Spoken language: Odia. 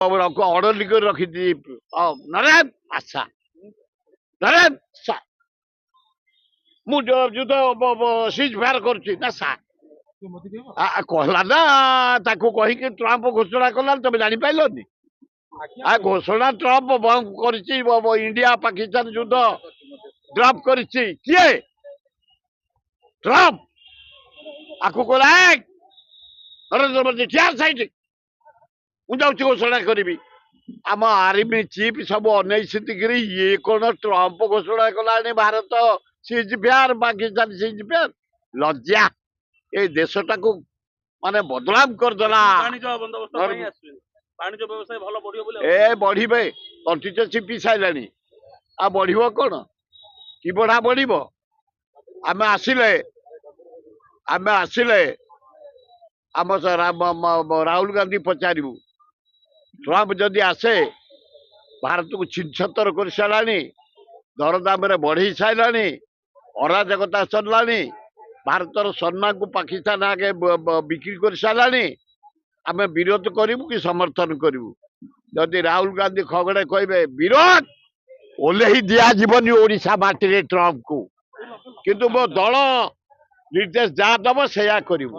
ଅର୍ଡର କରି ରଖିଛି ନରେନ ଆଚ୍ଛା ନରେନ ସାର୍ ମୁଁ ଯୁଦ୍ଧ ସିଜ୍ ଫାୟାର କରୁଛି ନା ସାର୍ କହିଲା ନା ତାକୁ କହିକି ଟ୍ରମ୍ପ ଘୋଷଣା କଲା ତମେ ଜାଣିପାରିଲନି ଘୋଷଣା ଟ୍ରମ୍ପ ବନ୍ଦ କରିଛି ଇଣ୍ଡିଆ ପାକିସ୍ତାନ ଯୁଦ୍ଧ ଡ୍ରପ୍ କରିଛି କିଏ ଟ୍ରମ୍ପ ଆକୁ କହିଲା ନରେନ୍ଦ୍ର ମୋଦି ଠିଆ ସାଇଡ୍ ମୁଁ ଯାଉଛି ଘୋଷଣା କରିବି ଆମ ଆର୍ମି ଚିଫ୍ ସବୁ ଅନେଇଛନ୍ତି ଇଏ କଣ ଟ୍ରମ୍ପ ଘୋଷଣା କଲାଣି Bharat cease fire Pakistan cease fire ଲଜ୍ଜା ଏ ଦେଶଟାକୁ ମାନେ ବଦନାମ କରିଦେଲା ଏ ବଢିବେ ତଣ୍ଟି ତ ଚିପି ସାରିଲାଣି ଆଉ ବଢିବ କଣ କି ବଢା ବଢିବ ଆମେ ଆସିଲେ ଆମ ରାହୁଲ ଗାନ୍ଧୀ ପଚାରିବୁ ଟ୍ରମ୍ପ ଯଦି ଆସେ ଭାରତକୁ ଛିନ୍ଛତର କରିସାରିଲାଣି ଦରଦାମରେ ବଢେଇ ସାରିଲାଣି ଅରାଜକତା ସରିଲାଣି ଭାରତର ସମ୍ମାନକୁ ପାକିସ୍ତାନ ଆଗେ ବିକ୍ରି କରିସାରିଲାଣି ଆମେ ବିରୋଧ କରିବୁ କି ସମର୍ଥନ କରିବୁ ଯଦି ରାହୁଲ ଗାନ୍ଧୀ ଖଗଡେ କହିବେ ବିରୋଧ ଓହ୍ଲେଇ ଦିଆଯିବନି ଓଡିଶା ମାଟିରେ ଟ୍ରମ୍ପକୁ କିନ୍ତୁ ମୋ ଦଳ ନିର୍ଦ୍ଦେଶ ଯାହା ଦବ ସେଇଆ କରିବୁ।